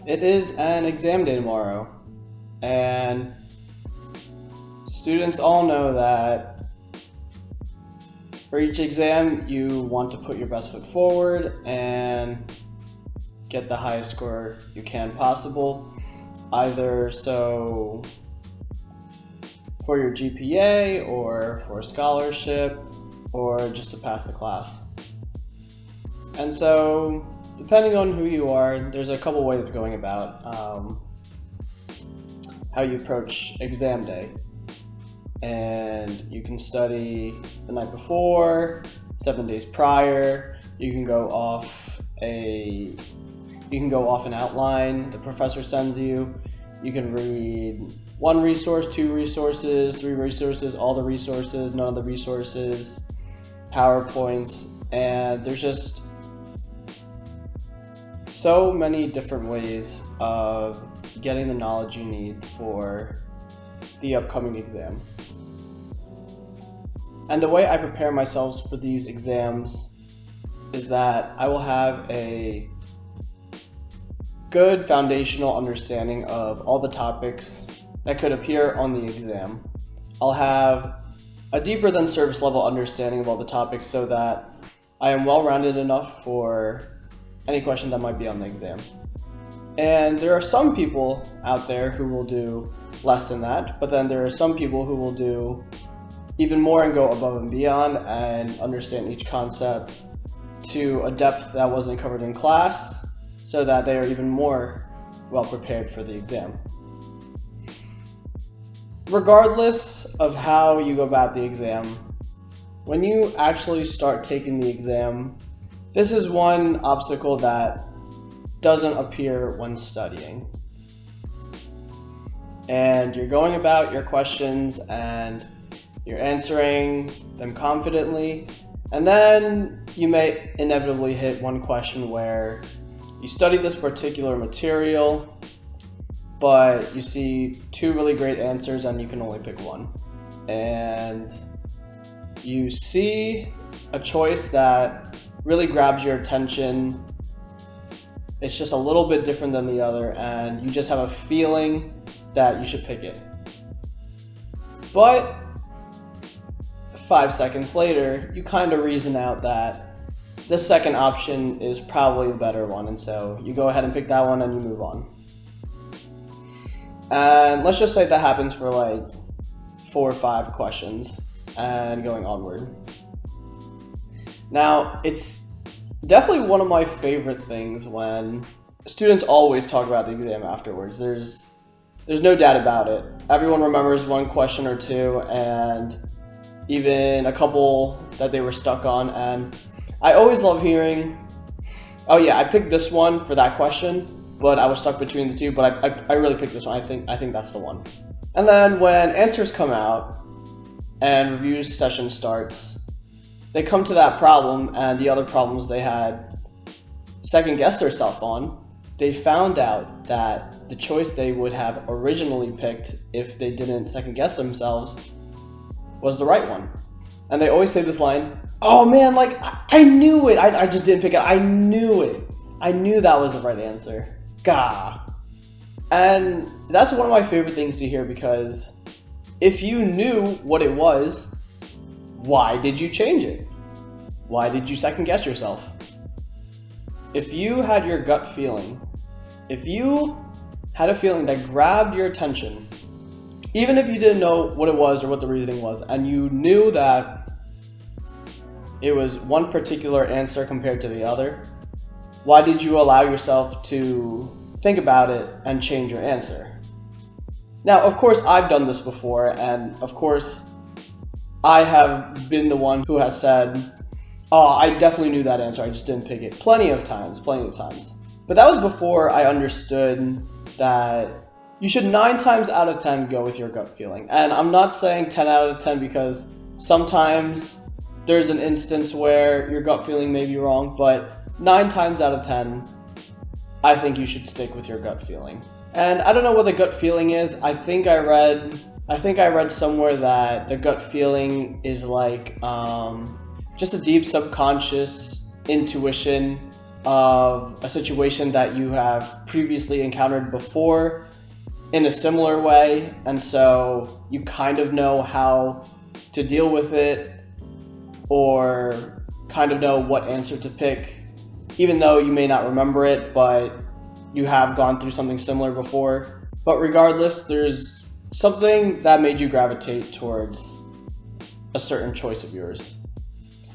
It is an exam day tomorrow, and students all know that for each exam you want to put your best foot forward and get the highest score you can possible, either so for your GPA or for a scholarship or just to pass the class. And so, depending on who you are, there's a couple ways of going about how you approach exam day. And you can study the night before, 7 days prior. You can go off an outline the professor sends you. You can read one resource, two resources, three resources, all the resources, none of the resources, PowerPoints, and there's just so many different ways of getting the knowledge you need for the upcoming exam. And the way I prepare myself for these exams is that I will have a good foundational understanding of all the topics that could appear on the exam. I'll have a deeper than surface level understanding of all the topics so that I am well-rounded enough for any question that might be on the exam. And there are some people out there who will do less than that, but then there are some people who will do even more and go above and beyond and understand each concept to a depth that wasn't covered in class so that they are even more well prepared for the exam. Regardless of how you go about the exam, when you actually start taking the exam, this is one obstacle that doesn't appear when studying. And you're going about your questions and you're answering them confidently, and then you may inevitably hit one question where you study this particular material, but you see two really great answers and you can only pick one. And you see a choice that really grabs your attention. It's just a little bit different than the other, and you just have a feeling that you should pick it. But 5 seconds later, you kind of reason out that the second option is probably the better one, and so you go ahead and pick that one and you move on. And let's just say that happens for like 4 or 5 questions and going onward. Now, it's definitely one of my favorite things when students always talk about the exam afterwards. There's no doubt about it. Everyone remembers one question or two and even a couple that they were stuck on, and I always love hearing, oh yeah, I picked this one for that question, but I was stuck between the two, but I really picked this one. I think that's the one. And then when answers come out and review session starts, they come to that problem and the other problems they had second guessed themselves on. They found out that the choice they would have originally picked if they didn't second guess themselves was the right one. And they always say this line, oh man, like I knew it. I just didn't pick it. I knew it. I knew that was the right answer. Gah. And that's one of my favorite things to hear, because if you knew what it was, why did you change it? Why did you second guess yourself? If you had your gut feeling, if you had a feeling that grabbed your attention, even if you didn't know what it was or what the reasoning was, and you knew that it was one particular answer compared to the other, why did you allow yourself to think about it and change your answer? Now, of course, I've done this before, and of course, I have been the one who has said, oh, I definitely knew that answer, I just didn't pick it. Plenty of times. But that was before I understood that you should 9 times out of 10 go with your gut feeling. And I'm not saying 10 out of 10 because sometimes there's an instance where your gut feeling may be wrong, but 9 times out of 10, I think you should stick with your gut feeling. And I don't know what the gut feeling is. I think I read somewhere that the gut feeling is like just a deep subconscious intuition of a situation that you have previously encountered before in a similar way, and so you kind of know how to deal with it or kind of know what answer to pick, even though you may not remember it, but you have gone through something similar before. But regardless, there's something that made you gravitate towards a certain choice of yours.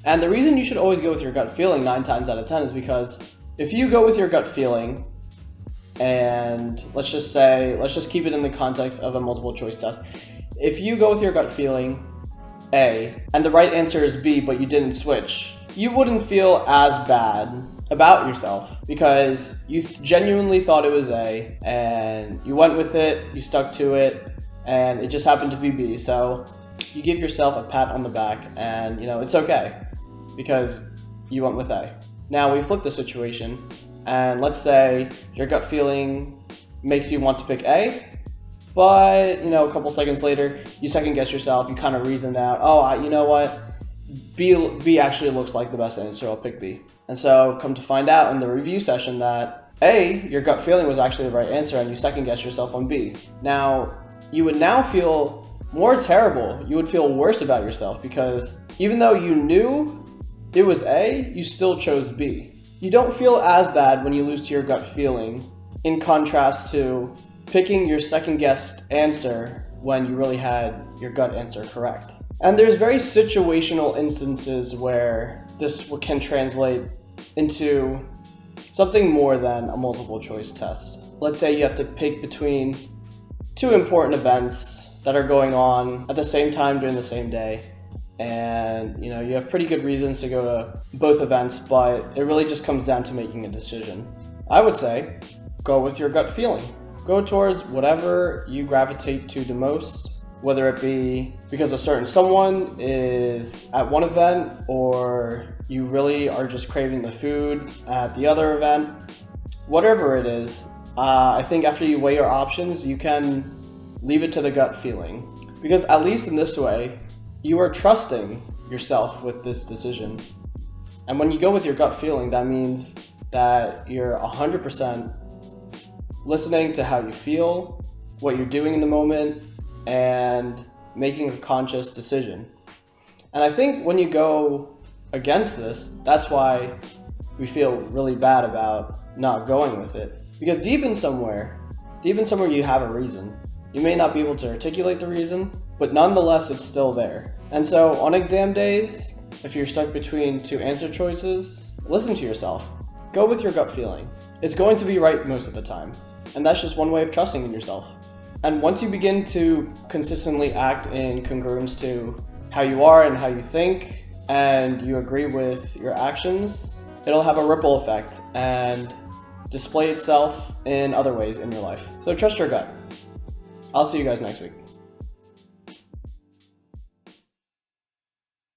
And the reason you should always go with your gut feeling 9 times out of 10 is because if you go with your gut feeling, and let's just keep it in the context of a multiple choice test. If you go with your gut feeling A and the right answer is B, but you didn't switch, you wouldn't feel as bad about yourself because you genuinely thought it was A and you went with it, you stuck to it, and it just happened to be B. So you give yourself a pat on the back and it's okay because you went with A. Now we flip the situation, and let's say your gut feeling makes you want to pick A, but a couple seconds later you second guess yourself, you kind of reason out, you know what, B actually looks like the best answer, I'll pick B. And so come to find out in the review session that A, your gut feeling was actually the right answer and you second guess yourself on B. Now you would now feel more terrible, you would feel worse about yourself because even though you knew it was A, you still chose B. You don't feel as bad when you lose to your gut feeling, in contrast to picking your second-guessed answer when you really had your gut answer correct. And there's very situational instances where this can translate into something more than a multiple choice test. Let's say you have to pick between 2 important events that are going on at the same time during the same day. And you have pretty good reasons to go to both events, but it really just comes down to making a decision. I would say go with your gut feeling. Go towards whatever you gravitate to the most, whether it be because a certain someone is at one event or you really are just craving the food at the other event. Whatever it is, I think after you weigh your options, you can leave it to the gut feeling, because at least in this way you are trusting yourself with this decision. And when you go with your gut feeling, that means that you're 100% listening to how you feel, what you're doing in the moment, and making a conscious decision. And I think when you go against this, that's why we feel really bad about not going with it. Because deep in somewhere you have a reason. You may not be able to articulate the reason, but nonetheless it's still there. And so on exam days, if you're stuck between 2 answer choices, listen to yourself. Go with your gut feeling. It's going to be right most of the time. And that's just one way of trusting in yourself. And once you begin to consistently act in congruence to how you are and how you think, and you agree with your actions, it'll have a ripple effect and display itself in other ways in your life. So trust your gut. I'll see you guys next week.